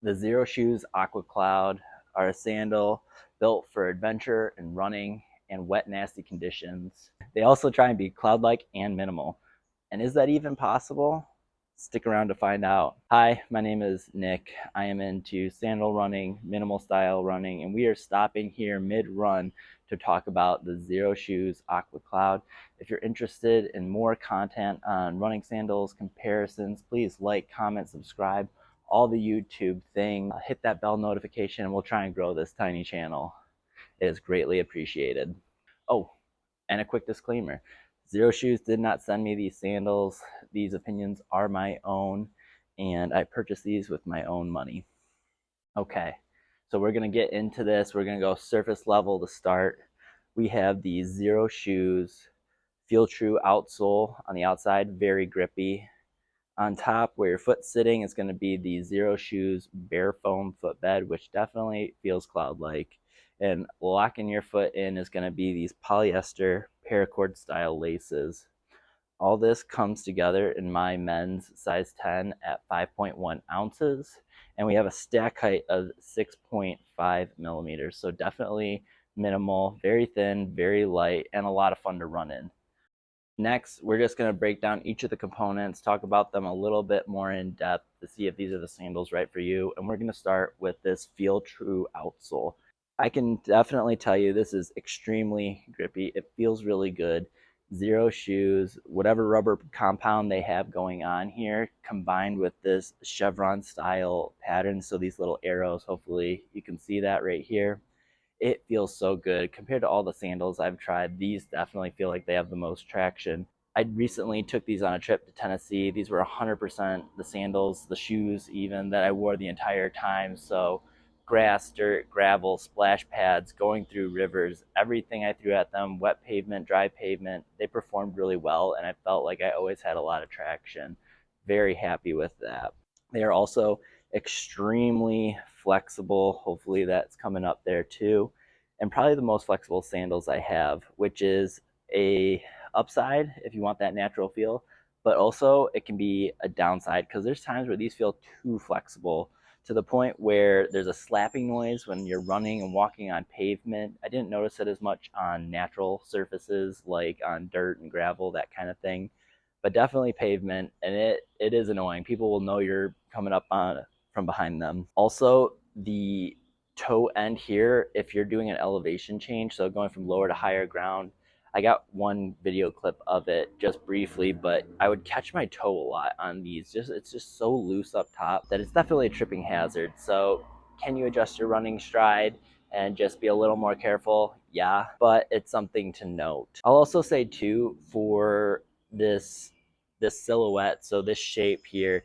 The Xero Shoes Aqua Cloud are a sandal built for adventure and running and wet, nasty conditions. They also try and be cloud-like and minimal. And is that even possible? Stick around to find out. Hi, my name is Nick. I am into sandal running, minimal style running, and we are stopping here mid-run to talk about the Xero Shoes Aqua Cloud. If you're interested in more content on running sandals, comparisons, please like, comment, subscribe, all the YouTube thing. Hit that bell notification and we'll try and grow this tiny channel. It is greatly appreciated. Oh, and a quick disclaimer. Xero Shoes did not send me these sandals. These opinions are my own, and I purchased these with my own money. Okay, so we're going to get into this. We're going to go surface level to start. We have the Xero Shoes Feel True outsole on the outside, very grippy. On top, where your foot's sitting, is going to be the Xero Shoes Bare Foam Footbed, which definitely feels cloud-like. And locking your foot in is going to be these polyester paracord style laces. All this comes together in my men's size 10 at 5.1 ounces. And we have a stack height of 6.5 millimeters. So definitely minimal, very thin, very light, and a lot of fun to run in. Next, we're just going to break down each of the components, talk about them a little bit more in depth to see if these are the sandals right for you. And we're going to start with this Feel True outsole. I can definitely tell you this is extremely grippy. It feels really good. Xero Shoes, whatever rubber compound they have going on here, combined with this chevron style pattern. So these little arrows, hopefully you can see that right here. It feels so good. Compared to all the sandals I've tried, these definitely feel like they have the most traction. I recently took these on a trip to Tennessee. These were 100% the sandals, the shoes even, that I wore the entire time. So grass, dirt, gravel, splash pads, going through rivers, everything I threw at them, wet pavement, dry pavement, they performed really well, and I felt like I always had a lot of traction. Very happy with that. They are also extremely flexible. Hopefully that's coming up there too. And probably the most flexible sandals I have, which is a upside if you want that natural feel, but also it can be a downside because there's times where these feel too flexible to the point where there's a slapping noise when you're running and walking on pavement. I didn't notice it as much on natural surfaces like on dirt and gravel, that kind of thing, but definitely pavement, and it is annoying. People will know you're coming up on from behind them. Also, the toe end here, if you're doing an elevation change, so going from lower to higher ground, I got one video clip of it just briefly, but I would catch my toe a lot on these. It's just so loose up top that it's definitely a tripping hazard. So can you adjust your running stride and just be a little more careful? Yeah, but it's something to note. I'll also say too, for this silhouette, so this shape here,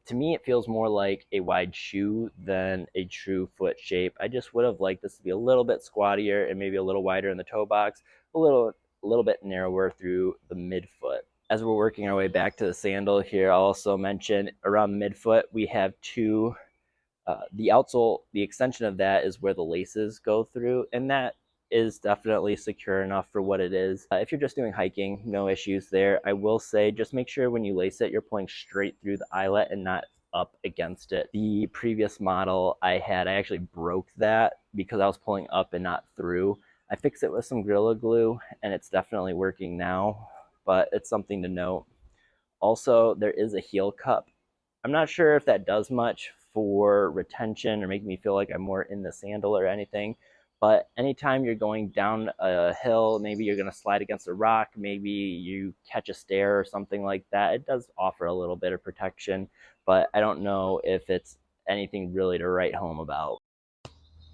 to me it feels more like a wide shoe than a true foot shape. I just would have liked this to be a little bit squattier and maybe a little wider in the toe box, a little bit narrower through the midfoot. As we're working our way back to the sandal here, I'll also mention around the midfoot we have two, the outsole, the extension of that is where the laces go through, and that is definitely secure enough for what it is. If you're just doing hiking, no issues there. I will say just make sure when you lace it, you're pulling straight through the eyelet and not up against it. The previous model I had, I actually broke that because I was pulling up and not through. I fixed it with some Gorilla Glue and it's definitely working now, but it's something to note. Also, there is a heel cup. I'm not sure if that does much for retention or making me feel like I'm more in the sandal or anything, but anytime you're going down a hill, maybe you're going to slide against a rock, maybe you catch a stair or something like that, it does offer a little bit of protection, but I don't know if it's anything really to write home about.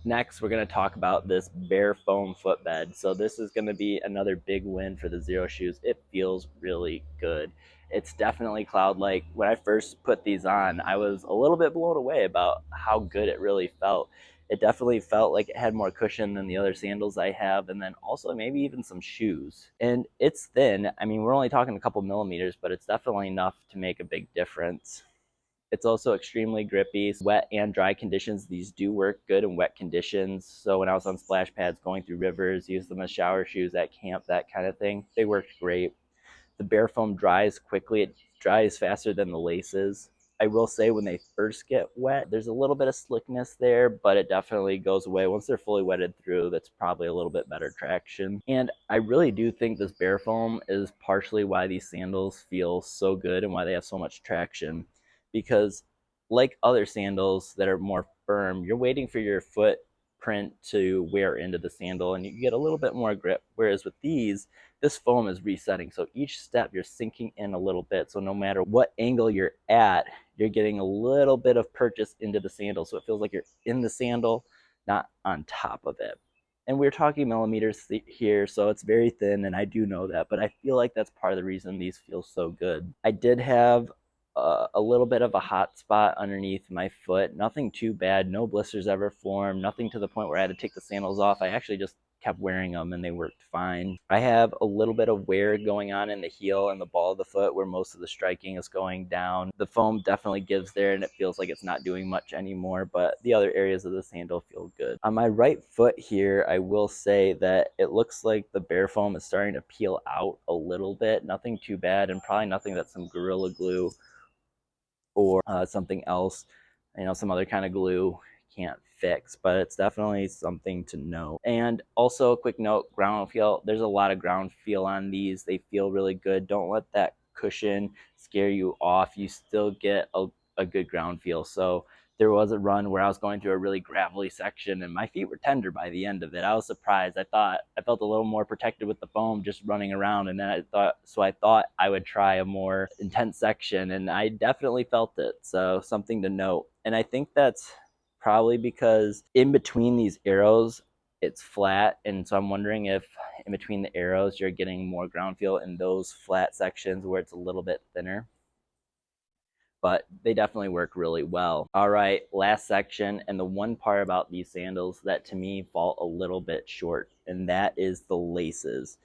Next, we're going to talk about this Bare Foam Footbed. So this is going to be another big win for the Xero Shoes. It feels really good. It's definitely cloud-like. When I first put these on, I was a little bit blown away about how good it really felt. It definitely felt like it had more cushion than the other sandals I have, and then also maybe even some shoes. And it's thin. I mean, we're only talking a couple millimeters, but it's definitely enough to make a big difference. It's also extremely grippy. Wet and dry conditions, these do work good in wet conditions. So when I was on splash pads going through rivers, used them as shower shoes at camp, that kind of thing, they worked great. The bare foam dries quickly. It dries faster than the laces. I will say when they first get wet, there's a little bit of slickness there, but it definitely goes away. Once they're fully wetted through, that's probably a little bit better traction. And I really do think this bare foam is partially why these sandals feel so good and why they have so much traction. Because like other sandals that are more firm, you're waiting for your footprint to wear into the sandal and you get a little bit more grip. Whereas with these, this foam is resetting. So each step you're sinking in a little bit. So no matter what angle you're at, you're getting a little bit of purchase into the sandal. So it feels like you're in the sandal, not on top of it. And we're talking millimeters here, so it's very thin, and I do know that, but I feel like that's part of the reason these feel so good. I did have a little bit of a hot spot underneath my foot. Nothing too bad. No blisters ever formed. Nothing to the point where I had to take the sandals off. I actually just kept wearing them and they worked fine. I have a little bit of wear going on in the heel and the ball of the foot where most of the striking is going down. The foam definitely gives there and it feels like it's not doing much anymore, but the other areas of the sandal feel good. On my right foot here, I will say that it looks like the bare foam is starting to peel out a little bit. Nothing too bad, and probably nothing that some Gorilla Glue or something else, some other kind of glue can't fix, but it's definitely something to know. And also a quick note, ground feel, there's a lot of ground feel on these. They feel really good. Don't let that cushion scare you off. You still get a good ground feel. So there was a run where I was going through a really gravelly section and my feet were tender by the end of it. I was surprised. I felt a little more protected with the foam just running around, and then I thought I would try a more intense section, and I definitely felt it. So something to note. And I think that's probably because in between these arrows it's flat, and so I'm wondering if in between the arrows you're getting more ground feel in those flat sections where it's a little bit thinner. But they definitely work really well. All right, last section, and the one part about these sandals that to me fall a little bit short, and that is the laces.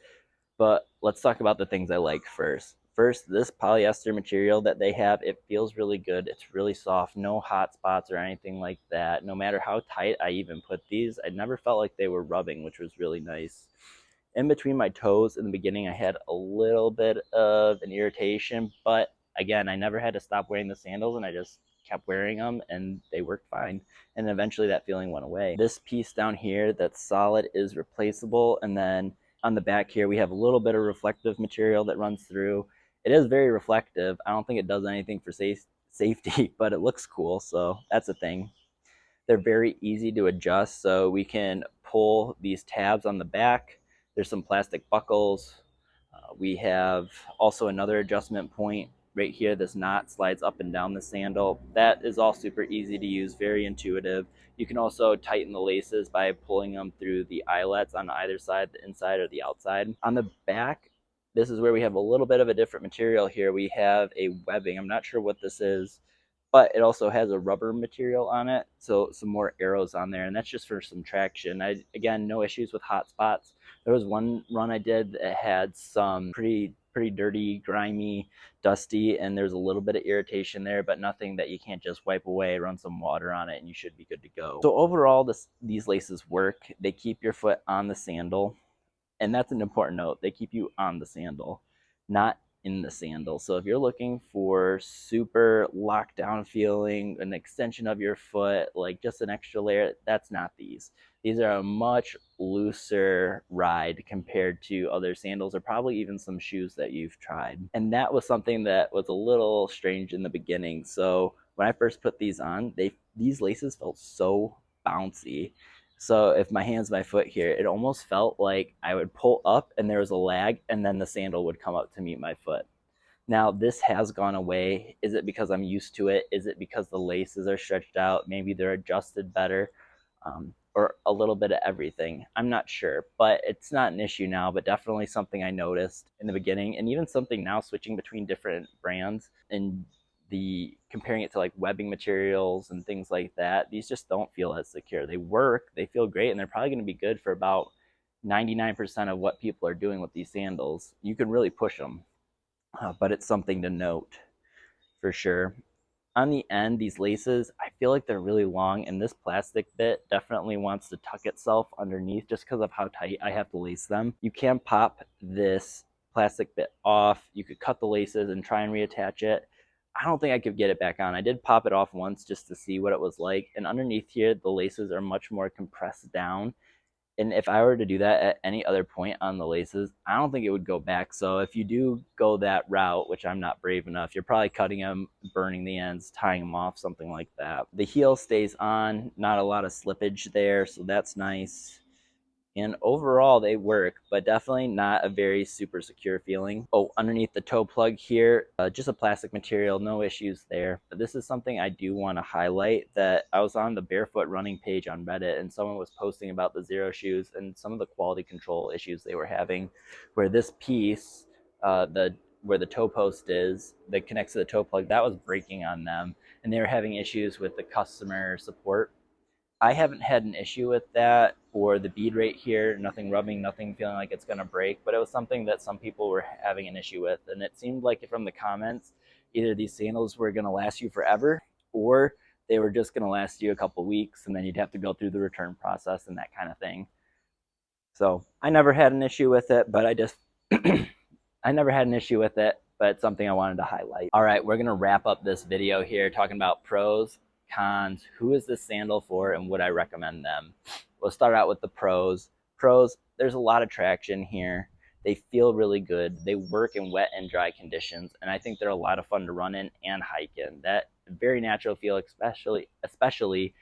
But let's talk about the things I like first. First, this polyester material that they have, it feels really good. It's really soft, no hot spots or anything like that. No matter how tight I even put these, I never felt like they were rubbing, which was really nice. In between my toes in the beginning, I had a little bit of an irritation, but again, I never had to stop wearing the sandals and I just kept wearing them and they worked fine. And eventually that feeling went away. This piece down here that's solid is replaceable. And then on the back here, we have a little bit of reflective material that runs through. It is very reflective. I don't think it does anything for safety, but it looks cool. So that's a thing. They're very easy to adjust. So we can pull these tabs on the back. There's some plastic buckles. We have also another adjustment point right here. This knot slides up and down the sandal. That is all super easy to use, very intuitive. You can also tighten the laces by pulling them through the eyelets on either side, the inside or the outside. On the back, this is where we have a little bit of a different material here. We have a webbing. I'm not sure what this is, but it also has a rubber material on it, so some more arrows on there, and that's just for some traction. Again, no issues with hot spots. There was one run I did that had some pretty dirty, grimy, dusty, and there's a little bit of irritation there, but nothing that you can't just wipe away, run some water on it, and you should be good to go. So overall, these laces work. They keep your foot on the sandal, and that's an important note. They keep you on the sandal, not in the sandal. So if you're looking for super lockdown feeling, an extension of your foot, like just an extra layer, that's not these. These are a much looser ride compared to other sandals or probably even some shoes that you've tried. And that was something that was a little strange in the beginning. So when I first put these on, these laces felt so bouncy. So if my hand's my foot here, it almost felt like I would pull up and there was a lag and then the sandal would come up to meet my foot. Now this has gone away. Is it because I'm used to it? Is it because the laces are stretched out? Maybe they're adjusted better, or a little bit of everything. I'm not sure, but it's not an issue now, but definitely something I noticed in the beginning, and even something now switching between different brands and comparing it to like webbing materials and things like that. These just don't feel as secure. They work, they feel great, and they're probably going to be good for about 99% of what people are doing with these sandals. You can really push them, but it's something to note for sure. On the end, these laces, I feel like they're really long, and this plastic bit definitely wants to tuck itself underneath just because of how tight I have to lace them. You can pop this plastic bit off. You could cut the laces and try and reattach it, I don't think I could get it back on. I did pop it off once just to see what it was like, and underneath here the laces are much more compressed down, and if I were to do that at any other point on the laces, I don't think it would go back. So if you do go that route, which I'm not brave enough, you're probably cutting them, burning the ends, tying them off, something like that. The heel stays on, not a lot of slippage there, so that's nice. And overall they work, but definitely not a very super secure feeling. Oh, underneath the toe plug here, just a plastic material, no issues there. But this is something I do want to highlight, that I was on the barefoot running page on Reddit, and someone was posting about the Xero shoes and some of the quality control issues they were having, where this piece, the where the toe post is that connects to the toe plug, that was breaking on them, and they were having issues with the customer support. I haven't had an issue with that, or the bead rate here, nothing rubbing, nothing feeling like it's gonna break, but it was something that some people were having an issue with. And it seemed like from the comments, either these sandals were gonna last you forever, or they were just gonna last you a couple weeks and then you'd have to go through the return process and that kind of thing. So I never had an issue with it, but I never had an issue with it, but it's something I wanted to highlight. All right, we're gonna wrap up this video here talking about pros, cons, who is this sandal for, and would I recommend them? We'll start out with the pros. Pros, there's a lot of traction here. They feel really good. They work in wet and dry conditions, and I think they're a lot of fun to run in and hike in. That very natural feel, especially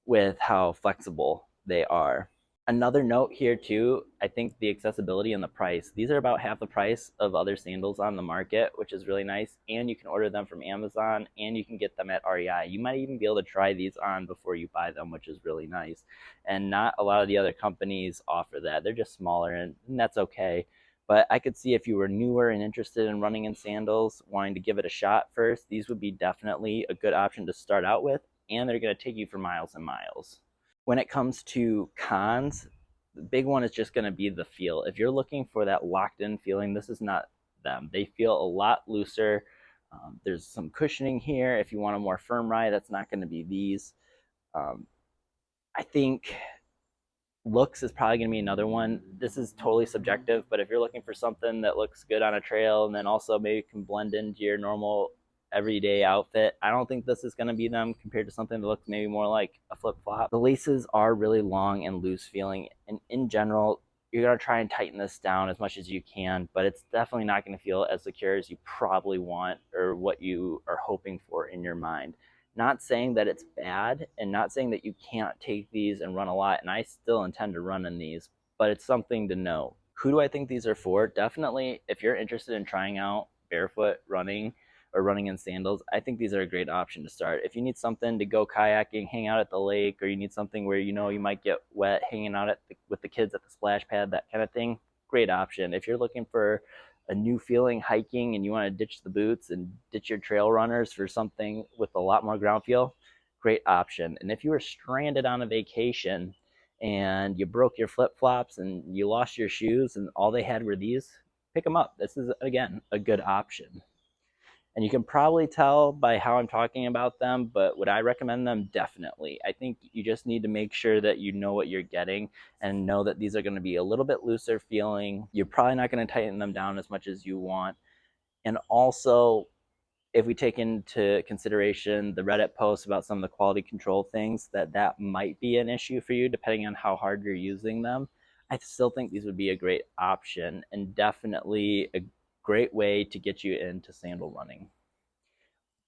with how flexible they are. Another note here too, I think the accessibility and the price. These are about half the price of other sandals on the market, which is really nice. And you can order them from Amazon, and you can get them at REI. You might even be able to try these on before you buy them, which is really nice. And not a lot of the other companies offer that. They're just smaller, and that's okay. But I could see if you were newer and interested in running in sandals, wanting to give it a shot first, these would be definitely a good option to start out with, and they're going to take you for miles and miles. When it comes to cons, the big one is just going to be the feel. If you're looking for that locked in feeling, this is not them. They feel a lot looser. There's some cushioning here. If you want a more firm ride, that's not going to be these. I think looks is probably going to be another one. This is totally subjective, but if you're looking for something that looks good on a trail and then also maybe can blend into your normal everyday outfit, I don't think this is going to be them compared to something that looks maybe more like a flip-flop. The laces are really long and loose feeling, and in general, you're going to try and tighten this down as much as you can, but it's definitely not going to feel as secure as you probably want or what you are hoping for in your mind. Not saying that it's bad, and not saying that you can't take these and run a lot, and I still intend to run in these, but it's something to know. Who do I think these are for? Definitely, if you're interested in trying out barefoot running or running in sandals, I think these are a great option to start. If you need something to go kayaking, hang out at the lake, or you need something where you know you might get wet hanging out with the kids at the splash pad, that kind of thing, great option. If you're looking for a new feeling hiking and you want to ditch the boots and ditch your trail runners for something with a lot more ground feel, great option. And if you were stranded on a vacation and you broke your flip-flops and you lost your shoes and all they had were these, pick them up. This is, again, a good option. And you can probably tell by how I'm talking about them, but would I recommend them? Definitely. I think you just need to make sure that you know what you're getting and know that these are going to be a little bit looser feeling. You're probably not going to tighten them down as much as you want. And also, if we take into consideration the Reddit posts about some of the quality control things, that might be an issue for you depending on how hard you're using them, I still think these would be a great option and definitely a great way to get you into sandal running.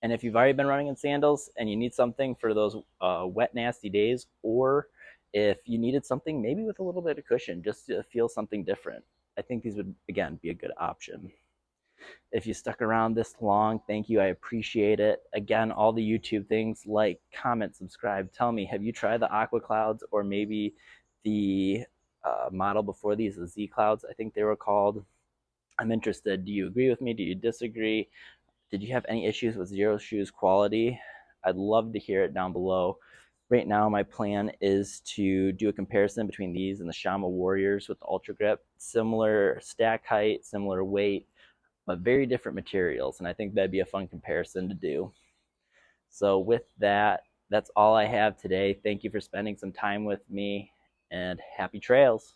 And if you've already been running in sandals and you need something for those wet, nasty days, or if you needed something maybe with a little bit of cushion just to feel something different, I think these would, again, be a good option. If you stuck around this long, thank you. I appreciate it. Again, all the YouTube things, like, comment, subscribe. Tell me, have you tried the Aqua Clouds or maybe the model before these, the Z Clouds, I think they were called? I'm interested. Do you agree with me? Do you disagree? Did you have any issues with Xero shoes quality? I'd love to hear it down below. Right now, my plan is to do a comparison between these and the Shama Warriors with the Ultra Grip. Similar stack height, similar weight, but very different materials, and I think that'd be a fun comparison to do. So with that, that's all I have today. Thank you for spending some time with me, and happy trails.